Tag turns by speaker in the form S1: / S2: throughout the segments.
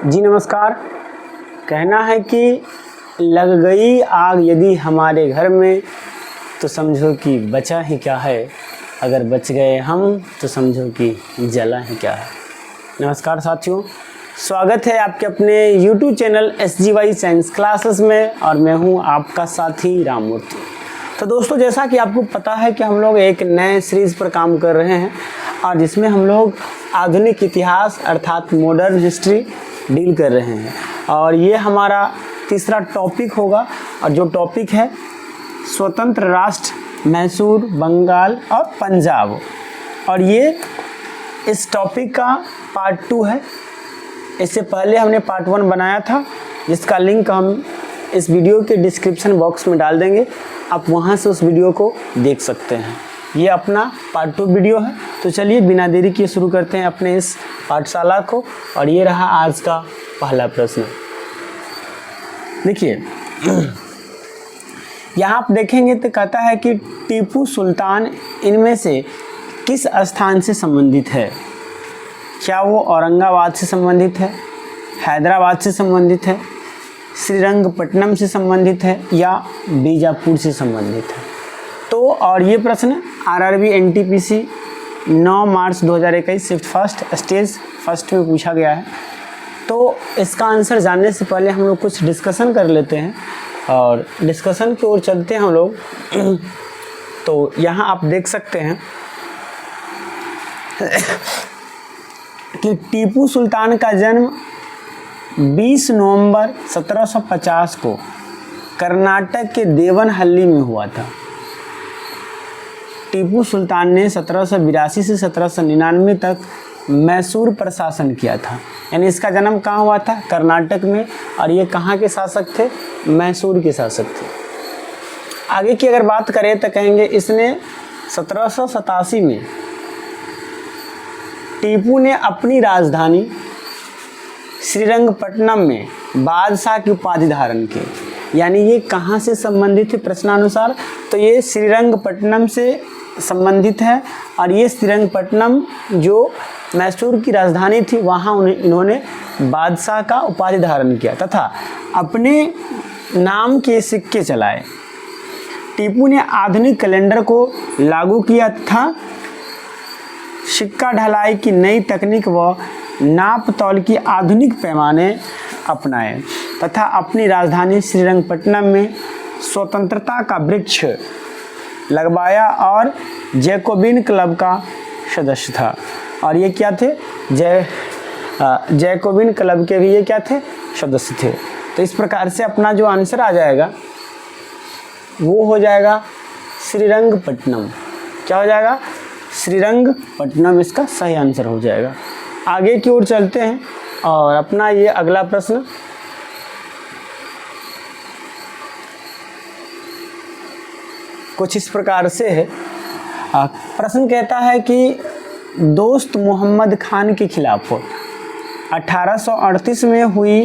S1: जी नमस्कार। कहना है कि लग गई आग यदि हमारे घर में तो समझो कि बचा ही क्या है, अगर बच गए हम तो समझो कि जला ही क्या है। नमस्कार साथियों, स्वागत है आपके अपने YouTube channel SGY science classes में और मैं हूं आपका साथी राममूर्ति। तो दोस्तों, जैसा कि आपको पता है कि हम लोग एक नए सीरीज़ पर काम कर रहे हैं और जिसमें हम लोग आधुनिक इतिहास अर्थात मॉडर्न हिस्ट्री डील कर रहे हैं और ये हमारा तीसरा टॉपिक होगा। और जो टॉपिक है स्वतंत्र राष्ट्र मैसूर, बंगाल और पंजाब, और ये इस टॉपिक का पार्ट 2 है। इससे पहले हमने पार्ट 1 बनाया था जिसका लिंक हम इस वीडियो के डिस्क्रिप्शन बॉक्स में डाल देंगे, आप वहां से उस वीडियो को देख सकते हैं। ये अपना पार्ट 2 वीडियो है। तो चलिए बिना देरी किए शुरू करते हैं अपने इस पाठशाला को। और ये रहा आज का पहला प्रश्न। देखिए यहाँ आप देखेंगे तो कहता है कि टीपू सुल्तान इनमें से किस स्थान से संबंधित है? क्या वो औरंगाबाद से संबंधित है, हैदराबाद से संबंधित है, श्रीरंगपट्टनम से संबंधित है या बीजापुर से संबंधित है? तो और ये प्रश्न RRB NTPC 9 मार्च 2021 शिफ्ट फर्स्ट स्टेज फर्स्ट में पूछा गया है। तो इसका आंसर जानने से पहले हम लोग कुछ डिस्कशन कर लेते हैं और डिस्कशन की ओर चलते हैं हम लोग। तो यहाँ आप देख सकते हैं कि टीपू सुल्तान का जन्म 20 नवंबर 1750 को कर्नाटक के देवनहल्ली में हुआ था। टीपू सुल्तान ने 1782 से 1799 तक मैसूर पर शासन किया था। यानी इसका जन्म कहाँ हुआ था? कर्नाटक में। और ये कहाँ के शासक थे? मैसूर के शासक थे। आगे की अगर बात करें तो कहेंगे इसने 1787 में टीपू ने अपनी राजधानी श्रीरंगपट्टनम में बादशाह की उपाधि धारण की। यानी ये कहाँ से संबंधित है प्रश्नानुसार? तो ये श्रीरंगपट्टनम से संबंधित है और ये श्रीरंगपट्टनम जो मैसूर की राजधानी थी वहाँ इन्होंने बादशाह का उपाधि धारण किया तथा अपने नाम के सिक्के चलाए। टीपू ने आधुनिक कैलेंडर को लागू किया तथा सिक्का ढलाई की नई तकनीक व नाप तौल की आधुनिक पैमाने अपनाए तथा अपनी राजधानी श्रीरंगपट्टनम में स्वतंत्रता का वृक्ष लगवाया और जैकोबिन क्लब का सदस्य था। और ये क्या थे? जैकोबिन क्लब के भी ये क्या थे? सदस्य थे। तो इस प्रकार से अपना जो आंसर आ जाएगा वो हो जाएगा श्रीरंगपट्टनम। क्या हो जाएगा? श्रीरंगपट्टनम इसका सही आंसर हो जाएगा। आगे की ओर चलते हैं और अपना ये अगला प्रश्न कुछ इस प्रकार से है। प्रश्न कहता है कि दोस्त मोहम्मद खान के खिलाफ 1838 में हुई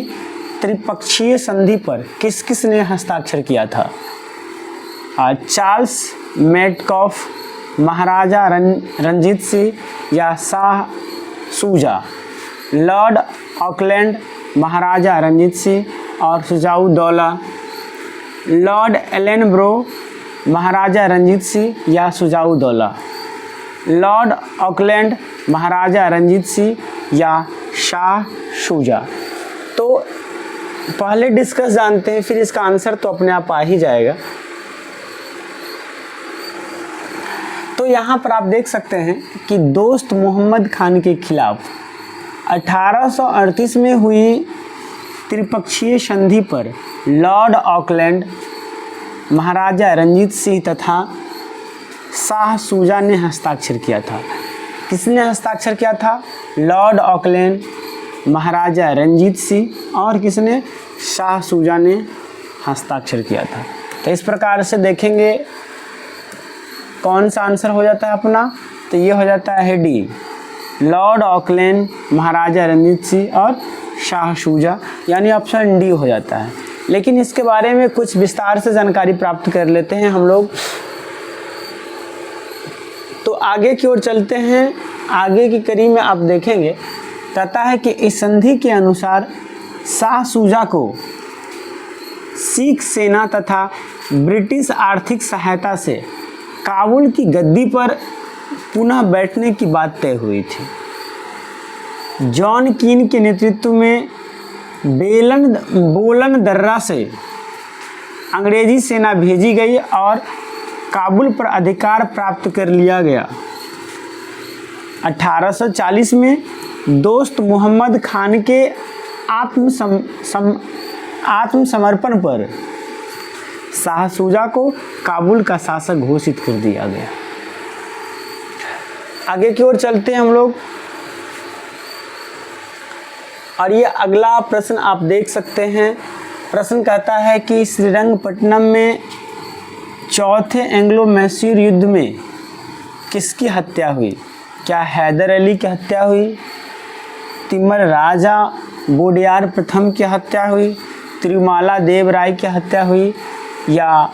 S1: त्रिपक्षीय संधि पर किस किस ने हस्ताक्षर किया था? चार्ल्स मेटकॉफ, महाराजा रंजीत सिंह या शाह शुजा? लॉर्ड ऑकलैंड, महाराजा रंजीत सिंह और शुजाउद्दौला? लॉर्ड एलेनब्रो, महाराजा रंजीत सिंह या शुजाउद्दौला? लॉर्ड ऑकलैंड, महाराजा रंजीत सिंह या शाह शुजा? तो पहले डिस्कस जानते हैं, फिर इसका आंसर तो अपने आप आ ही जाएगा। तो यहाँ पर आप देख सकते हैं कि दोस्त मोहम्मद खान के खिलाफ 1838 में हुई त्रिपक्षीय संधि पर लॉर्ड ऑकलैंड, महाराजा रंजीत सिंह तथा शाह शुजा ने हस्ताक्षर किया था। किसने हस्ताक्षर किया था? लॉर्ड ऑकलैंड, महाराजा रंजीत सिंह और किसने? शाह शुजा ने हस्ताक्षर किया था। तो इस प्रकार से देखेंगे कौन सा आंसर हो जाता है अपना? तो ये हो जाता है डी, लॉर्ड ऑकलैंड, महाराजा रंजीत सिंह और शाह शुजा, यानी ऑप्शन डी हो जाता है। लेकिन इसके बारे में कुछ विस्तार से जानकारी प्राप्त कर लेते हैं हम लोग। तो आगे की ओर चलते हैं। आगे की कड़ी में आप देखेंगे कहता है कि इस संधि के अनुसार शाह शुजा को सिख सेना तथा ब्रिटिश आर्थिक सहायता से काबुल की गद्दी पर पुनः बैठने की बात तय हुई थी। जॉन कीन के नेतृत्व में बोलन दर्रा से अंग्रेजी सेना भेजी गई और काबुल पर अधिकार प्राप्त कर लिया गया। 1840 में दोस्त मोहम्मद खान के आत्मसमर्पण पर शाह शुजा को काबुल का शासक घोषित कर दिया गया। आगे की ओर चलते हैं हम लोग, और ये अगला प्रश्न आप देख सकते हैं। प्रश्न कहता है कि श्रीरंगपट्टनम में चौथे एंग्लो मैसूर युद्ध में किसकी हत्या हुई? क्या हैदर अली की हत्या हुई, तिमर राजा वोडेयार प्रथम की हत्या हुई, तिरुमाला देव राय की हत्या हुई, या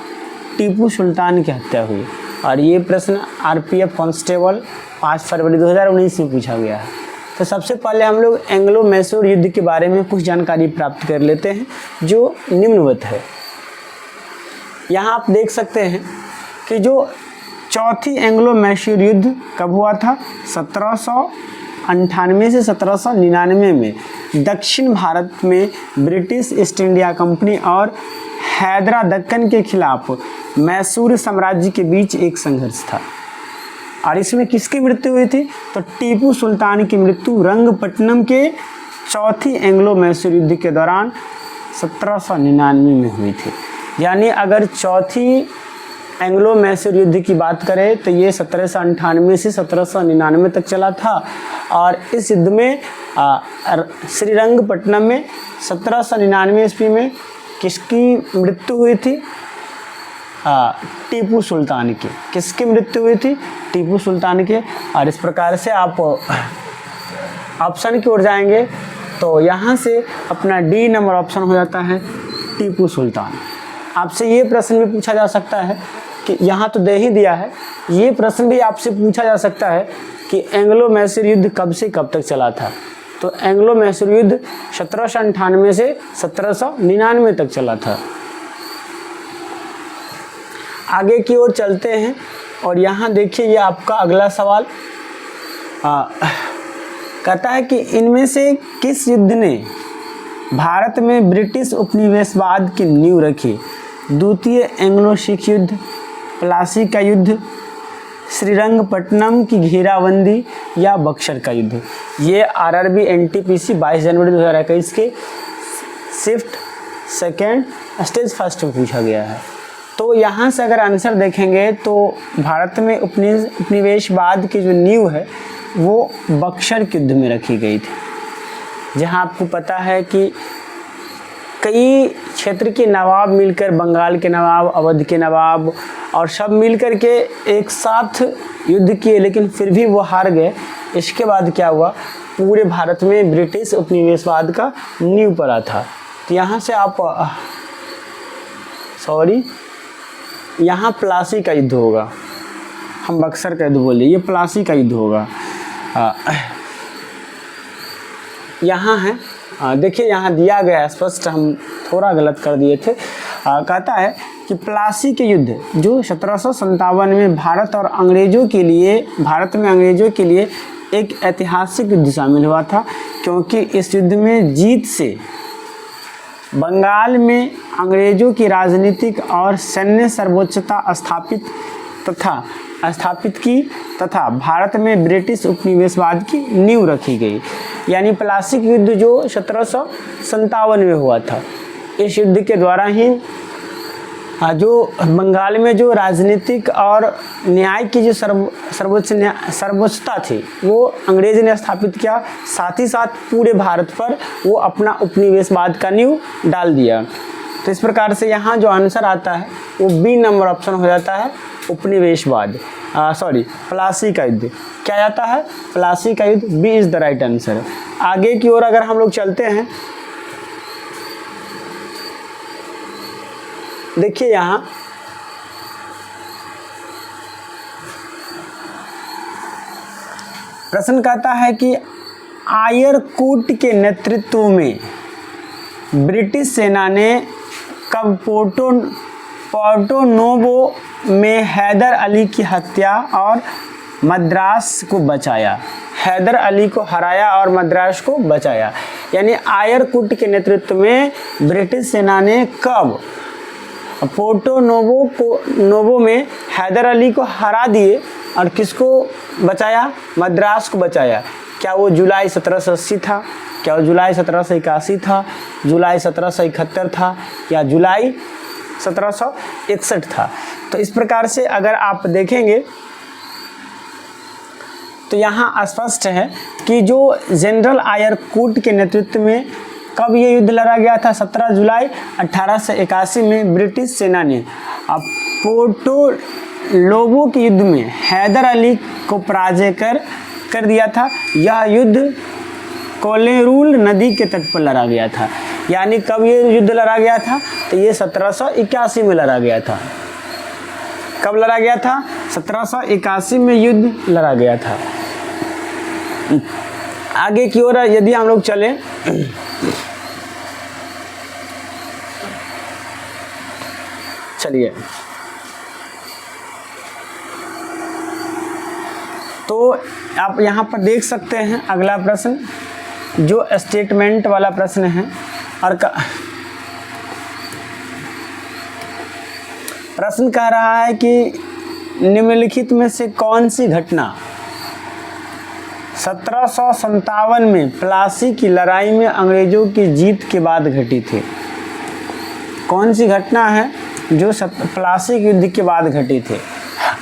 S1: टीपू सुल्तान की हत्या हुई? और ये प्रश्न आरपीएफ कांस्टेबल 5 फरवरी 2019 में पूछा गया है। तो सबसे पहले हम लोग एंग्लो मैसूर युद्ध के बारे में कुछ जानकारी प्राप्त कर लेते हैं जो निम्नवत है। यहाँ आप देख सकते हैं कि जो चौथी एंग्लो मैसूर युद्ध कब हुआ था? 1798 से 1799 में दक्षिण भारत में ब्रिटिश ईस्ट इंडिया कंपनी और हैदरा दक्कन के खिलाफ मैसूर साम्राज्य के बीच एक संघर्ष था। और इसमें किसकी मृत्यु हुई थी? तो टीपू सुल्तान की मृत्यु रंगपट्टनम के चौथी एंग्लो मैसूर युद्ध के दौरान 1799 में हुई थी। यानी अगर चौथी एंग्लो मैसूर युद्ध की बात करें तो ये 1798 से 1799 तक चला था। और इस युद्ध में श्रीरंगपट्टनम में 1799 ईस्वी में किसकी मृत्यु हुई थी? टीपू सुल्तान की। किसकी मृत्यु हुई थी? टीपू सुल्तान के। और इस प्रकार से आप ऑप्शन की ओर जाएंगे तो यहाँ से अपना डी नंबर ऑप्शन हो जाता है टीपू सुल्तान। आपसे ये प्रश्न भी पूछा जा सकता है कि यहाँ तो दे ही दिया है, ये प्रश्न भी आपसे पूछा जा सकता है कि एंग्लो मैसूर युद्ध कब से कब तक चला था? तो एंग्लो मैसूर युद्ध 1798 से 1799 तक चला था। आगे की ओर चलते हैं और यहाँ देखिए ये आपका अगला सवाल कहता है कि इनमें से किस युद्ध ने भारत में ब्रिटिश उपनिवेशवाद की नींव रखी? द्वितीय एंग्लो सिख युद्ध, प्लासी का युद्ध, श्रीरंगपट्टनम की घेराबंदी, या बक्सर का युद्ध? ये आरआरबी एनटीपीसी 22 जनवरी 2021 के शिफ्ट सेकेंड स्टेज फर्स्ट में पूछा गया है। तो यहाँ से अगर आंसर देखेंगे तो भारत में उपनिवेशवाद की जो नींव है वो बक्सर के युद्ध में रखी गई थी। जहाँ आपको पता है कि कई क्षेत्र के नवाब मिलकर, बंगाल के नवाब, अवध के नवाब और सब मिलकर के एक साथ युद्ध किए, लेकिन फिर भी वो हार गए। इसके बाद क्या हुआ? पूरे भारत में ब्रिटिश उपनिवेशवाद का नींव पड़ा था। तो यहाँ से आप यहाँ प्लासी का युद्ध होगा, हम बक्सर का युद्ध बोले, ये प्लासी का युद्ध होगा। यहाँ है, देखिए यहाँ दिया गया है स्पष्ट, हम थोड़ा गलत कर दिए थे। कहता है कि प्लासी के युद्ध जो 1757 में भारत में अंग्रेजों के लिए एक ऐतिहासिक युद्ध शामिल हुआ था, क्योंकि इस युद्ध में जीत से बंगाल में अंग्रेजों की राजनीतिक और सैन्य सर्वोच्चता स्थापित की तथा भारत में ब्रिटिश उपनिवेशवाद की नींव रखी गई। यानी प्लासी युद्ध जो 1757 में हुआ था, इस युद्ध के द्वारा ही जो बंगाल में जो राजनीतिक और न्याय की जो सर्वोच्चता थी वो अंग्रेज ने स्थापित किया। साथ ही साथ पूरे भारत पर वो अपना उपनिवेशवाद का नींव डाल दिया। तो इस प्रकार से यहाँ जो आंसर आता है वो बी नंबर ऑप्शन हो जाता है, उपनिवेशवाद। प्लासी का युद्ध क्या जाता है? प्लासी का युद्ध, B is the right answer. आगे की ओर अगर हम लोग चलते हैं, देखिए यहाँ प्रश्न कहता है कि आयरकूट के नेतृत्व में ब्रिटिश सेना ने कब पोर्टो नोवो में हैदर अली की हत्या और मद्रास को बचाया। हैदर अली को हराया और मद्रास को बचाया। यानी आयरकूट के नेतृत्व में ब्रिटिश सेना ने कब पोर्टो नोवो में हैदर अली को हरा दिए और किसको बचाया? मद्रास को बचाया। क्या वो जुलाई 1780 था? क्या वो जुलाई 1781 था? जुलाई 1771 था? या जुलाई 1761 था? तो इस प्रकार से अगर आप देखेंगे तो यहाँ स्पष्ट है कि जो जनरल आयरकूट के नेतृत्व में कब ये युद्ध लड़ा गया था? 17 जुलाई 1881 में ब्रिटिश सेना ने पोर्टो नोवो के युद्ध में हैदर अली को पराजय कर दिया था। यह युद्ध कोलेरूल नदी के तट पर लड़ा गया था। यानी कब ये युद्ध लड़ा गया था? तो ये 1781 में लड़ा गया था। कब लड़ा गया था? 1781 में युद्ध लड़ा गया था। आगे की ओर यदि हम लोग चलें चलिए, तो आप यहाँ पर देख सकते हैं अगला प्रश्न जो स्टेटमेंट वाला प्रश्न है। और प्रश्न कह रहा है कि निम्नलिखित में से कौन सी घटना 1757 में प्लासी की लड़ाई में अंग्रेजों की जीत के बाद घटी थी? कौन सी घटना है जो प्लासी के युद्ध के बाद घटी थी?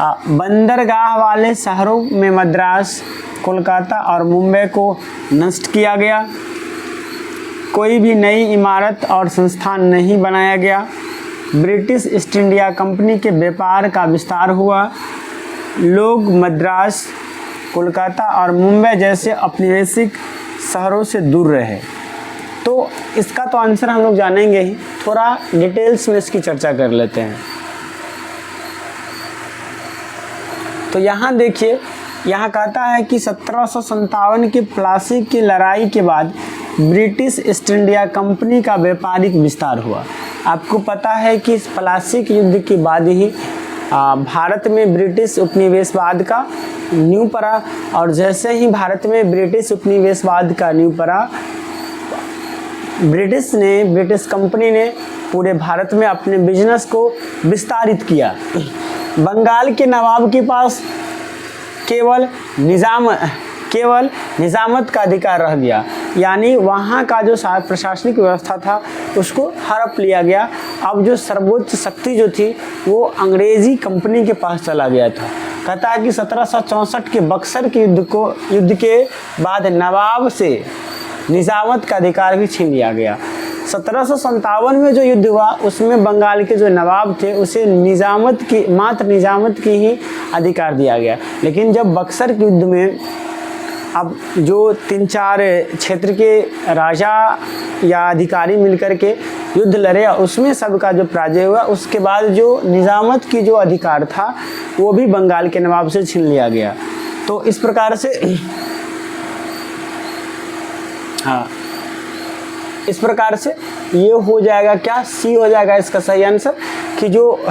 S1: बंदरगाह वाले शहरों में मद्रास, कोलकाता और मुंबई को नष्ट किया गया। कोई भी नई इमारत और संस्थान नहीं बनाया गया। ब्रिटिश ईस्ट इंडिया कंपनी के व्यापार का विस्तार हुआ। लोग मद्रास, कोलकाता और मुंबई जैसे औपनिवेशिक शहरों से दूर रहे। तो इसका तो आंसर हम लोग जानेंगे ही, थोड़ा डिटेल्स में इसकी चर्चा कर लेते हैं। तो यहाँ देखिए, यहाँ कहता है कि 1757 की प्लासी की लड़ाई के बाद ब्रिटिश ईस्ट इंडिया कंपनी का व्यापारिक विस्तार हुआ। आपको पता है कि इस प्लासी के युद्ध के बाद ही भारत में ब्रिटिश उपनिवेशवाद का नींव पड़ा। और जैसे ही भारत में ब्रिटिश उपनिवेशवाद का नींव पड़ा, ब्रिटिश कंपनी ने पूरे भारत में अपने बिजनेस को विस्तारित किया। बंगाल के नवाब के पास केवल निजामत का अधिकार रह गया। यानी वहाँ का जो प्रशासनिक व्यवस्था था उसको हड़प लिया गया। अब जो सर्वोच्च शक्ति जो थी वो अंग्रेजी कंपनी के पास चला गया था। कहता है कि 1764 के बक्सर के युद्ध के बाद नवाब से निजामत का अधिकार भी छीन लिया गया। 1757 में जो युद्ध हुआ उसमें बंगाल के जो नवाब थे उसे मात्र निजामत की ही अधिकार दिया गया। लेकिन जब बक्सर के युद्ध में अब जो 3-4 क्षेत्र के राजा या अधिकारी मिलकर के युद्ध लड़े, उसमें सबका जो पराजय हुआ, उसके बाद जो निजामत की जो अधिकार था वो भी बंगाल के नवाब से छीन लिया गया। तो इस प्रकार से इस प्रकार से ये हो जाएगा क्या? सी हो जाएगा इसका सही आंसर, कि जो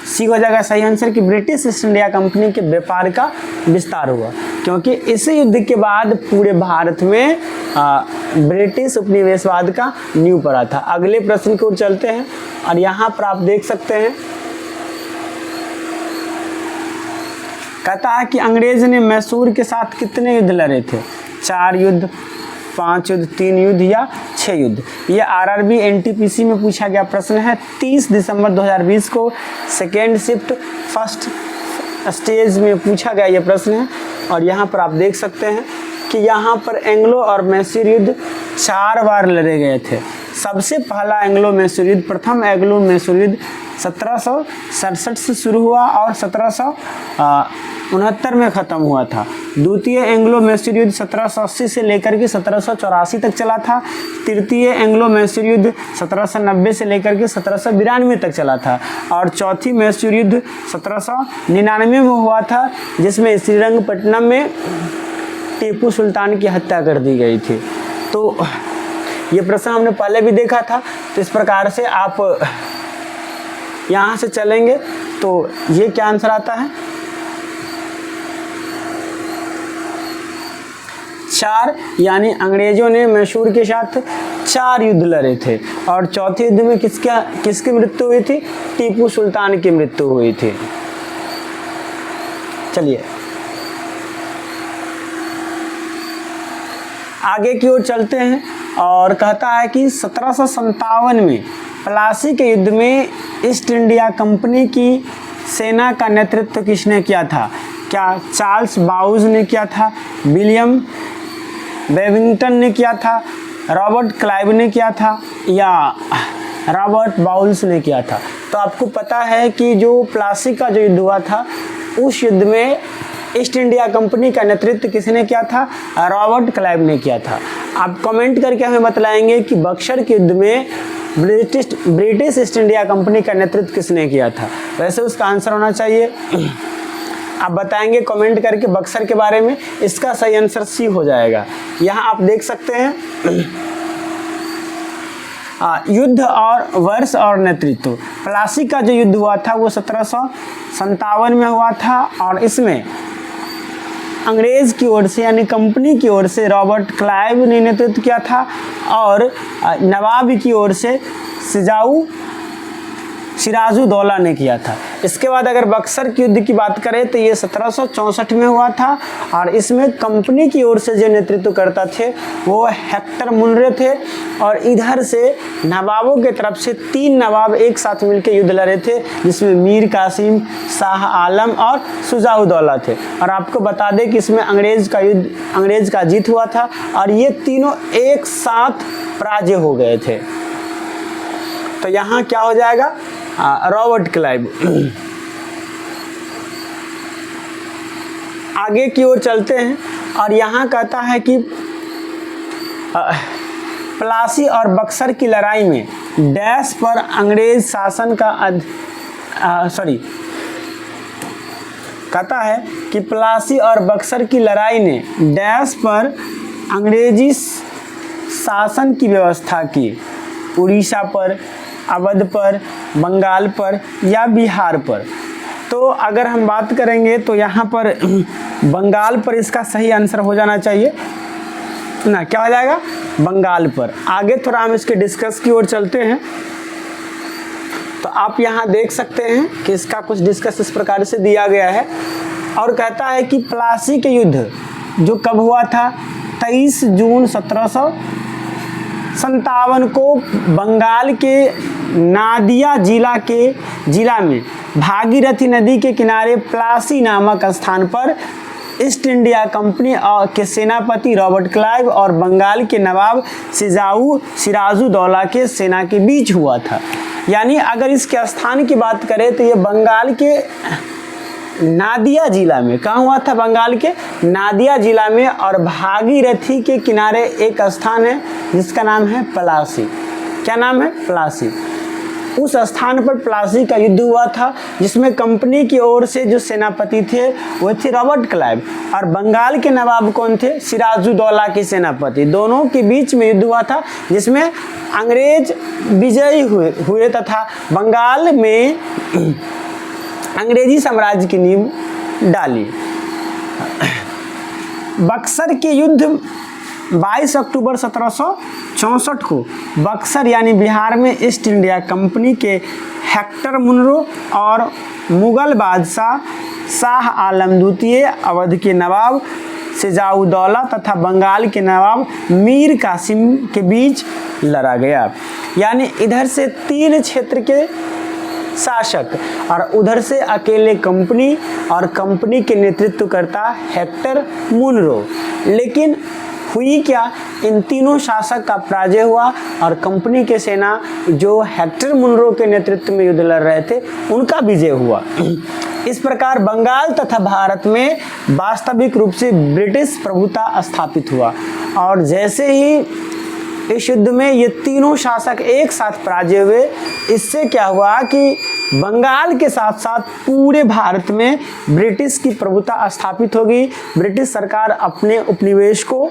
S1: सी हो जाएगा सही आंसर कि ब्रिटिश ईस्ट इंडिया कंपनी के व्यापार का विस्तार हुआ। क्योंकि इस युद्ध के बाद पूरे भारत में ब्रिटिश उपनिवेशवाद का नींव पड़ा था। अगले प्रश्न की ओर चलते हैं और यहाँ पर आप देख सकते हैं, कहता है कि अंग्रेज ने मैसूर के साथ कितने युद्ध लड़े थे? 4 युद्ध, 5 युद्ध, 3 युद्ध या 6 युद्ध? ये आरआरबी एनटीपीसी में पूछा गया प्रश्न है। 30 दिसंबर 2020 को सेकेंड शिफ्ट फर्स्ट स्टेज में पूछा गया ये प्रश्न है। और यहाँ पर आप देख सकते हैं कि यहाँ पर एंग्लो और मैसूर युद्ध 4 बार लड़े गए थे। सबसे पहला एंग्लो मैसूर युद्ध, प्रथम एंग्लो मैसूर युद्ध 1767 से शुरू हुआ और 1769 में ख़त्म हुआ था। द्वितीय एंग्लो मैसूर युद्ध 1780 से लेकर के 1784 तक चला था। तृतीय एंग्लो मैसूर युद्ध 1790 से लेकर के 1792 तक चला था। और चौथी मैसूर युद्ध 1799 में हुआ था, जिसमें श्रीरंगपट्टनम में टीपू सुल्तान की हत्या कर दी गई थी। तो ये प्रश्न हमने पहले भी देखा था। तो इस प्रकार से आप यहाँ से चलेंगे तो ये क्या आंसर आता है, 4, यानी अंग्रेजों ने मैसूर के साथ 4 युद्ध लड़े थे और चौथे युद्ध में किसकी मृत्यु हुई थी, टीपू सुल्तान की मृत्यु हुई थी। चलिए आगे की ओर चलते हैं और कहता है कि 1757 में प्लासी के युद्ध में ईस्ट इंडिया कंपनी की सेना का नेतृत्व किसने किया था? क्या चार्ल्स बाउज ने किया था, विलियम बेविंगटन ने किया था, रॉबर्ट क्लाइव ने किया था या रॉबर्ट बाउल्स ने किया था? तो आपको पता है कि जो प्लासी का जो युद्ध हुआ था उस युद्ध में ईस्ट इंडिया कंपनी का नेतृत्व किसने किया था? रॉबर्ट क्लाइव ने किया था। आप कमेंट करके हमें बतलाएंगे कि बक्सर के युद्ध में ब्रिटिश ईस्ट इंडिया कंपनी का नेतृत्व किसने किया था। वैसे उसका आंसर होना चाहिए, आप बताएंगे कमेंट करके बक्सर के बारे में। इसका सही आंसर सी हो जाएगा। यहाँ आप देख सकते हैं युद्ध और वर्ष और नेतृत्व। प्लासी का जो युद्ध हुआ था वो 1757 में हुआ था और इसमें अंग्रेज की ओर से यानी कंपनी की ओर से रॉबर्ट क्लाइव ने नेतृत्व किया था और नवाब की ओर से सिराजुद्दौला ने किया था। इसके बाद अगर बक्सर के युद्ध की बात करें तो ये 1764 में हुआ था और इसमें कंपनी की ओर से जो नेतृत्व करता थे वो हेक्टर मुनरे थे और इधर से नवाबों के तरफ से 3 नवाब एक साथ मिलकर युद्ध लड़े थे जिसमें मीर कासिम, शाह आलम और शुजाउद्दौला थे। और आपको बता दें कि इसमें अंग्रेज का जीत हुआ था और ये तीनों एक साथ पराजय हो गए थे। तो यहाँ क्या हो जाएगा, रॉबर्ट क्लाइव। आगे की ओर चलते हैं और यहाँ कहता है कि प्लासी और बक्सर की लड़ाई में डैश पर अंग्रेज शासन का कहता है कि प्लासी और बक्सर की लड़ाई ने डैश पर अंग्रेजी शासन की व्यवस्था की, उड़ीसा पर, अवध पर, बंगाल पर या बिहार पर। तो अगर हम बात करेंगे तो यहाँ पर बंगाल पर इसका सही आंसर हो जाना चाहिए ना, क्या हो जाएगा, बंगाल पर। आगे थोड़ा हम इसके डिस्कस की ओर चलते हैं तो आप यहाँ देख सकते हैं कि इसका कुछ डिस्कस इस प्रकार से दिया गया है और कहता है कि प्लासी के युद्ध जो कब हुआ था, 23 जून 1757 को बंगाल के नादिया जिला में भागीरथी नदी के किनारे प्लासी नामक स्थान पर ईस्ट इंडिया कंपनी के सेनापति रॉबर्ट क्लाइव और बंगाल के नवाब सिराजुद्दौला के सेना के बीच हुआ था। यानी अगर इसके स्थान की बात करें तो ये बंगाल के नादिया जिला में, कहाँ हुआ था, बंगाल के नादिया जिला में और भागीरथी के किनारे एक स्थान है जिसका नाम है प्लासी। क्या नाम है, प्लासी। उस स्थान पर प्लासी का युद्ध हुआ था जिसमें कंपनी की ओर से जो सेनापति थे वो थे रॉबर्ट क्लाइव और बंगाल के नवाब कौन थे, सिराजुद्दौला के सेनापति। दोनों के बीच में युद्ध हुआ था जिसमें अंग्रेज विजयी हुए तथा बंगाल में अंग्रेजी साम्राज्य की नींव डाली। बक्सर के युद्ध 22 अक्टूबर 1764 को बक्सर यानी बिहार में ईस्ट इंडिया कंपनी के हेक्टर मुनरो और मुगल बादशाह शाह आलम द्वितीय, अवध के नवाब सिराजुद्दौला तथा बंगाल के नवाब मीर कासिम के बीच लड़ा गया। यानी इधर से 3 क्षेत्र के शासक और उधर से अकेले कंपनी और कंपनी के नेतृत्व करता हेक्टर मुनरो। लेकिन हुई क्या, इन तीनों शासक का पराजय हुआ और कंपनी के सेना जो हेक्टर मुनरो के नेतृत्व में युद्ध लड़ रहे थे उनका विजय हुआ। इस प्रकार बंगाल तथा भारत में वास्तविक रूप से ब्रिटिश प्रभुता स्थापित हुआ और जैसे ही इस युद्ध में ये तीनों शासक एक साथ पराजय हुए, इससे क्या हुआ कि बंगाल के साथ साथ पूरे भारत में ब्रिटिश की प्रभुता स्थापित हो गई। ब्रिटिश सरकार अपने उपनिवेश को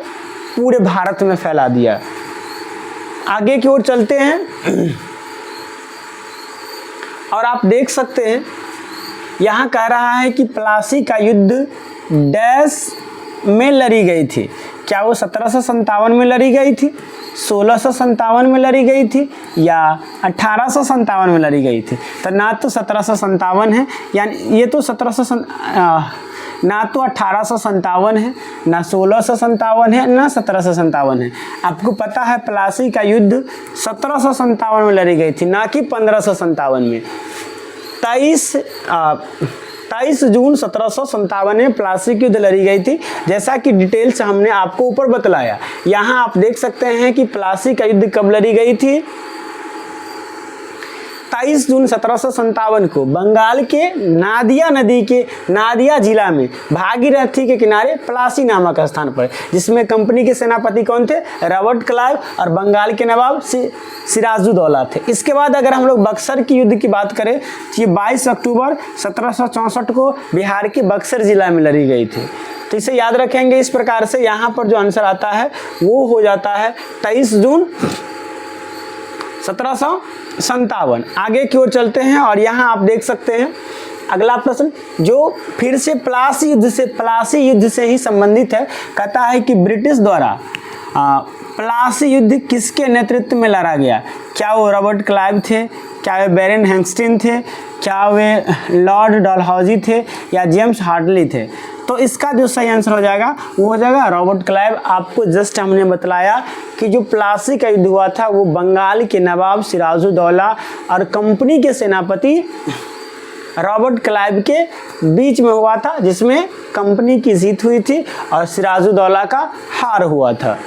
S1: पूरे भारत में फैला दिया। आगे की ओर चलते हैं और आप देख सकते हैं यहाँ कह रहा है कि प्लासी का युद्ध डैश में लड़ी गई थी। क्या वो 1757 में लड़ी गई थी, 1657 में लड़ी गई थी या 1857 में लड़ी गई थी? तो ना तो 1757 है, यानी ये तो ना तो 1857 है, ना 1657 है, ना 1757 है। आपको पता है प्लासी का युद्ध 1757 में लड़ी गई थी, ना कि 1557 में। 23 जून 1757 में प्लासी की युद्ध लड़ी गई थी, जैसा कि डिटेल्स हमने आपको ऊपर बतलाया। यहाँ आप देख सकते हैं कि प्लासी का युद्ध कब लड़ी गई थी। 23 जून 1757 को बंगाल के नादिया नदी के नादिया जिला में भागीरथी के किनारे प्लासी नामक स्थान पर, जिसमें कंपनी के सेनापति कौन थे? रॉबर्ट क्लाइव और बंगाल के नवाब सिराजुद्दौला थे। इसके बाद अगर हम लोग बक्सर की युद्ध की बात करें तो ये 22 अक्टूबर 1764 को बिहार के बक्सर जिला में लड़ी गई थी। तो इसे याद रखेंगे इस प्रकार से। यहाँ पर जो आंसर आता है वो हो जाता है 23 जून 1757। आगे की ओर चलते हैं और यहाँ आप देख सकते हैं अगला प्रश्न जो फिर से प्लासी युद्ध से ही संबंधित है। कहता है कि ब्रिटिश द्वारा प्लासी युद्ध किसके नेतृत्व में लड़ा गया? क्या वो रॉबर्ट क्लाइव थे, क्या वे बैरन हेस्टिंग्स थे, क्या वे लॉर्ड डलहौजी थे या जेम्स हार्टली थे? तो इसका जो सही आंसर हो जाएगा वो हो जाएगा रॉबर्ट क्लाइव। आपको जस्ट हमने बतलाया कि जो प्लासी का युद्ध हुआ था वो बंगाल के नवाब सिराजुद्दौला और कंपनी के सेनापति रॉबर्ट क्लाइव के बीच में हुआ था, जिसमें कंपनी की जीत हुई थी और सिराजुद्दौला का हार हुआ था।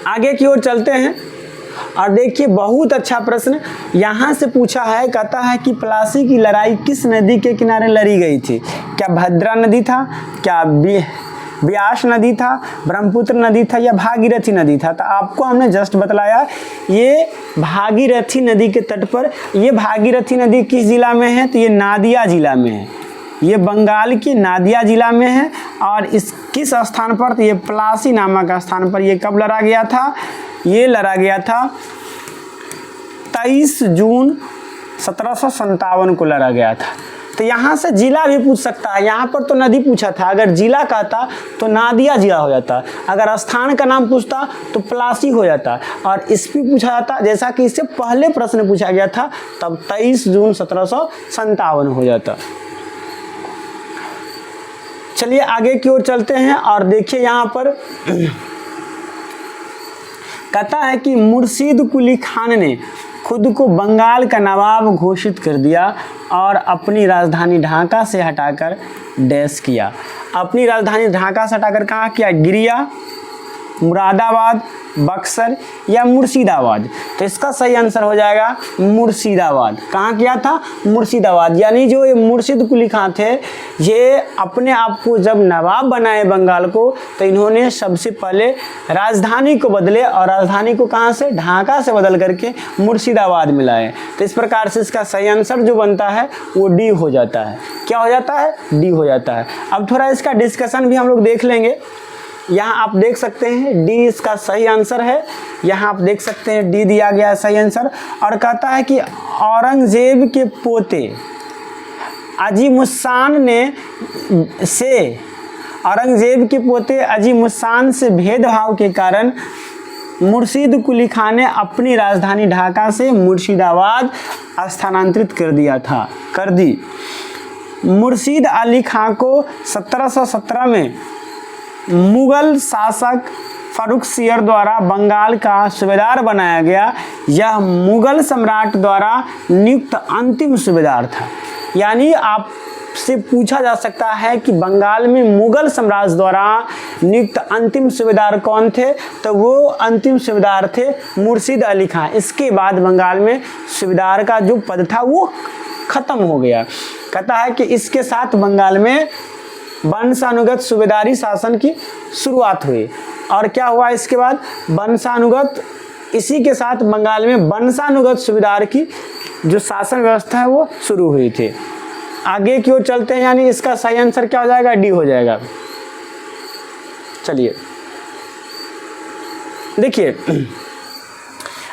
S1: आगे की ओर चलते हैं और देखिए बहुत अच्छा प्रश्न यहाँ से पूछा है। कहता है कि प्लासी की लड़ाई किस नदी के किनारे लड़ी गई थी? क्या भद्रा नदी था, क्या ब्यास नदी था, ब्रह्मपुत्र नदी था या भागीरथी नदी था? तो आपको हमने जस्ट बतलाया ये भागीरथी नदी के तट पर। ये भागीरथी नदी किस जिला में है? तो ये नादिया जिला में है। ये बंगाल की नादिया जिला में है और इस किस स्थान पर? तो ये प्लासी नामक स्थान पर। ये कब लड़ा गया था? ये लड़ा गया था 23 जून 1757 को लड़ा गया था। तो यहाँ से जिला भी पूछ सकता है। यहाँ पर तो नदी पूछा था, अगर जिला कहता तो नादिया जिला हो जाता, अगर स्थान का नाम पूछता तो प्लासी हो जाता, और इस भी पूछा जाता जैसा कि इससे पहले प्रश्न पूछा गया था तब 23 जून 1757 हो जाता। चलिए आगे की ओर चलते हैं और देखिए यहाँ पर कहता है कि मुर्शीद कुली खान ने खुद को बंगाल का नवाब घोषित कर दिया और अपनी राजधानी ढाका से हटाकर डैश किया। अपनी राजधानी ढाका से हटाकर कहाँ किया? गिरिया, मुरादाबाद, बक्सर या मुर्शिदाबाद? तो इसका सही आंसर हो जाएगा मुर्शिदाबाद। कहाँ किया था? मुर्शिदाबाद। यानी जो ये मुर्शीद कुली खान थे ये अपने आप को जब नवाब बनाए बंगाल को, तो इन्होंने सबसे पहले राजधानी को बदले और राजधानी को कहाँ से? ढाका से बदल करके मुर्शिदाबाद में लाए। तो इस प्रकार से इसका सही आंसर जो बनता है वो डी हो जाता है। क्या हो जाता है? डी हो जाता है। अब थोड़ा इसका डिस्कशन भी हम लोग देख लेंगे। यहाँ आप देख सकते हैं डी इसका सही आंसर है। यहाँ आप देख सकते हैं डी दिया गया है सही आंसर। और कहता है कि औरंगजेब के पोते अजीमुस्सान से भेदभाव के कारण मुर्शीद कुली खान ने अपनी राजधानी ढाका से मुर्शिदाबाद स्थानांतरित कर दी। मुर्शीद अली खां को 1717 में मुगल शासक फर्रुखसियर द्वारा बंगाल का सूबेदार बनाया गया। यह मुगल सम्राट द्वारा नियुक्त अंतिम सूबेदार था। यानी आपसे पूछा जा सकता है कि बंगाल में मुगल साम्राज्य द्वारा नियुक्त अंतिम सूबेदार कौन थे? तो वो अंतिम सूबेदार थे मुर्शीद अली खां। इसके बाद बंगाल में सूबेदार का जो पद था वो खत्म हो गया। कहता है कि इसके साथ बंगाल में वंशानुगत सूबेदारी शासन की शुरुआत हुई। और क्या हुआ इसके बाद? वंशानुगत इसी के साथ बंगाल में वंशानुगत सुबेदार की जो शासन व्यवस्था है वो शुरू हुई थी। आगे की ओर चलते हैं, यानी इसका सही आंसर क्या हो जाएगा, डी हो जाएगा। चलिए देखिए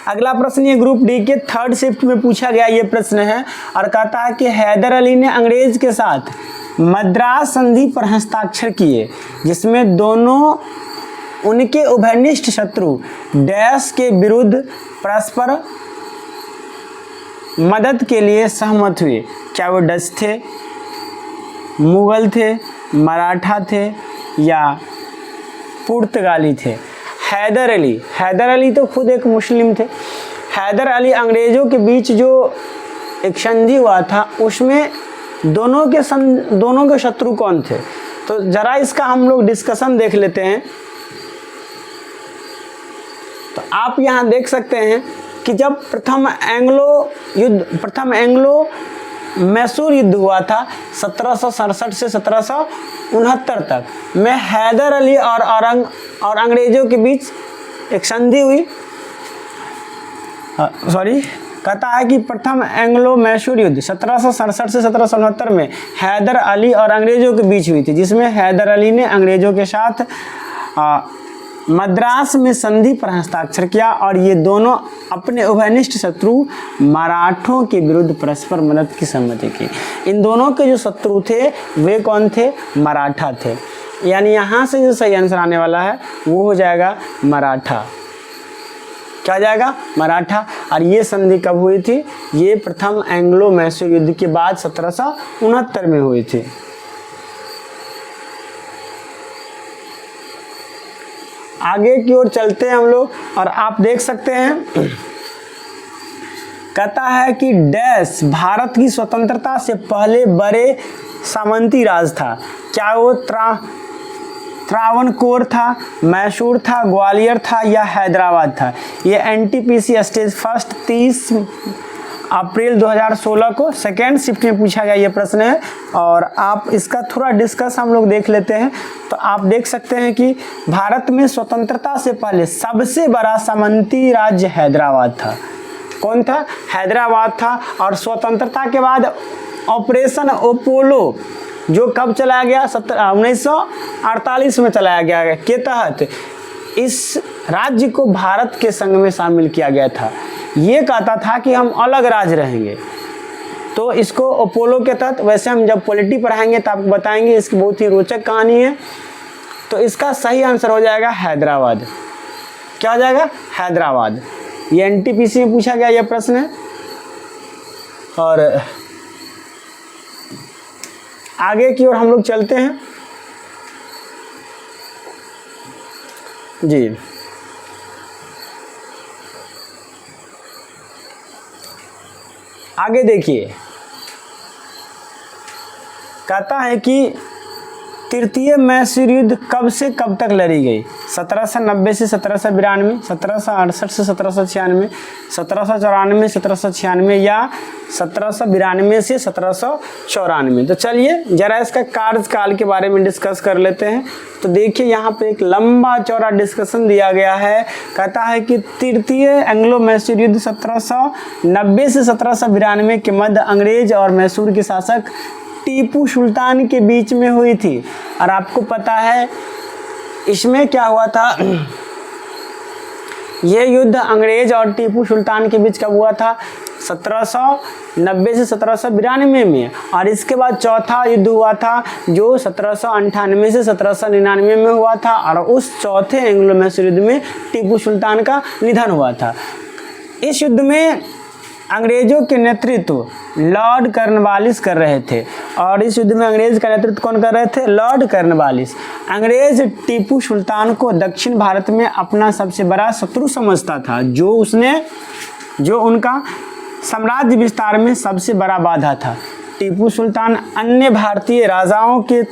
S1: अगला प्रश्न, ये ग्रुप डी के थर्ड शिफ्ट में पूछा गया ये प्रश्न है और कहता है कि हैदर अली ने अंग्रेज के साथ मद्रास संधि पर हस्ताक्षर किए जिसमें दोनों उनके उभयनिष्ठ शत्रु डैश के विरुद्ध परस्पर मदद के लिए सहमत हुए। क्या वो डच थे, मुगल थे, मराठा थे या पुर्तगाली थे? हैदर अली तो खुद एक मुस्लिम थे। हैदर अली अंग्रेज़ों के बीच जो एक संधि हुआ था उसमें दोनों के शत्रु कौन थे? तो ज़रा इसका हम लोग डिस्कशन देख लेते हैं। तो आप यहाँ देख सकते हैं कि जब प्रथम एंग्लो मैसूर युद्ध हुआ था 1767 से 1769 तक में हैदर अली और अंग्रेज़ों के बीच एक संधि हुई। कहता है कि प्रथम एंग्लो मैसूर युद्ध 1767 से 1769 में हैदर अली और अंग्रेज़ों के बीच हुई थी, जिसमें हैदर अली ने अंग्रेज़ों के साथ मद्रास में संधि पर हस्ताक्षर किया और ये दोनों अपने उभयनिष्ठ शत्रु मराठों के विरुद्ध परस्पर मदद की सहमति की। इन दोनों के जो शत्रु थे वे कौन थे? मराठा थे। यानी यहाँ से जो सही आंसर आने वाला है वो हो जाएगा मराठा। क्या जाएगा? मराठा। और ये संधि कब हुई थी? ये प्रथम एंग्लो मैसूर युद्ध के बाद 1769 में हुई थी। आगे की ओर चलते हैं हम लोग और आप देख सकते हैं कहता है कि डैश भारत की स्वतंत्रता से पहले बड़े सामंती राज था। क्या वो त्रावणकोर था, मैसूर था, ग्वालियर था या हैदराबाद था? ये एनटीपीसी स्टेज फर्स्ट 30 अप्रैल 2016 को सेकेंड शिफ्ट में पूछा गया ये प्रश्न है और आप इसका थोड़ा डिस्कस हम लोग देख लेते हैं। तो आप देख सकते हैं कि भारत में स्वतंत्रता से पहले सबसे बड़ा सामंती राज्य हैदराबाद था। कौन था? हैदराबाद था। और स्वतंत्रता के बाद ऑपरेशन अपोलो जो कब चलाया गया? 1948 में चलाया गया के तहत इस राज्य को भारत के संघ में शामिल किया गया था। ये कहता था कि हम अलग राज्य रहेंगे, तो इसको अपोलो के तहत, वैसे हम जब पॉलिटी पढ़ाएंगे तो आपको बताएंगे, इसकी बहुत ही रोचक कहानी है। तो इसका सही आंसर हो जाएगा हैदराबाद। क्या हो जाएगा? हैदराबाद। ये एनटीपीसी में पूछा गया यह प्रश्न है। और आगे की ओर हम लोग चलते हैं जी। आगे देखिए कहता है कि तृतीय मैसूर युद्ध कब से कब तक लड़ी गई? 1790 से 1792, 1768 से 1796, 1794 से 1796 या 1792 से 1794। तो चलिए जरा इसका कार्यकाल के बारे में डिस्कस कर लेते हैं। तो देखिए यहाँ पे एक लंबा चौड़ा डिस्कशन दिया गया है। कहता है कि तृतीय एंग्लो मैसूर युद्ध 1790 से 1792 के मध्य अंग्रेज और मैसूर के शासक टीपू सुल्तान के बीच में हुई थी। और आपको पता है इसमें क्या हुआ था, यह युद्ध अंग्रेज और टीपू सुल्तान के बीच कब हुआ था? 1790 से 1792 में। और इसके बाद चौथा युद्ध हुआ था जो 1798 से 1799 में हुआ था और उस चौथे एंग्लो मैसूर युद्ध में टीपू सुल्तान का निधन हुआ था। इस युद्ध में अंग्रेजों के नेतृत्व लॉर्ड कॉर्नवालिस कर रहे थे। और इस युद्ध में अंग्रेज का नेतृत्व कौन कर रहे थे? Lord Cornwallis. अंग्रेज टीपू सुल्तान को दक्षिण भारत में अपना सबसे बड़ा शत्रु समझता था, जो उनका साम्राज्य विस्तार में सबसे बड़ा बाधा था। टीपू सुल्तान अन्य भारतीय राजाओं के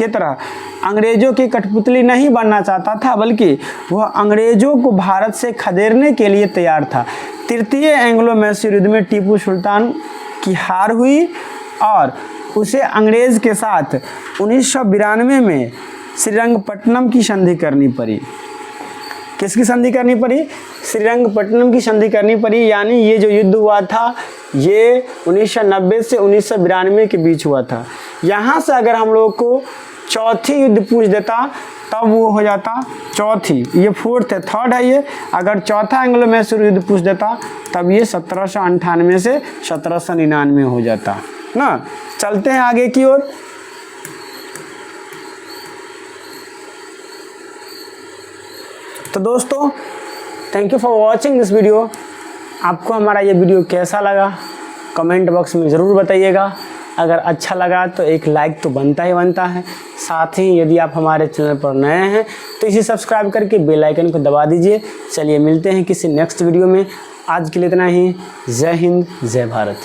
S1: तरह अंग्रेजों की कठपुतली नहीं बनना चाहता था, बल्कि वह अंग्रेजों को भारत से खदेड़ने के लिए तैयार था। तृतीय एंग्लो मैसूर युद्ध में टीपू सुल्तान की हार हुई और उसे अंग्रेज के साथ 1992 में श्रीरंगपट्टनम की संधि करनी पड़ी। किसकी संधि करनी पड़ी? श्रीरंगपट्टनम की संधि करनी पड़ी। यानी ये जो युद्ध हुआ था ये 1990 से 1992 के बीच हुआ था। यहाँ से अगर हम लोग को चौथी युद्ध पूछ देता तब वो हो जाता चौथी, ये फोर्थ है, थर्ड है ये। अगर चौथा एंग्लो मैसूर युद्ध पूछ देता तब ये 1798 से 1799 हो जाता ना। चलते हैं आगे की ओर। तो दोस्तों thank you for watching this video. आपको हमारा ये वीडियो कैसा लगा कमेंट बॉक्स में ज़रूर बताइएगा। अगर अच्छा लगा तो एक लाइक तो बनता ही बनता है। साथ ही यदि आप हमारे चैनल पर नए हैं तो इसे सब्सक्राइब करके बेल आइकन को दबा दीजिए। चलिए मिलते हैं किसी नेक्स्ट वीडियो में। आज के लिए इतना ही। जय हिंद, जय भारत।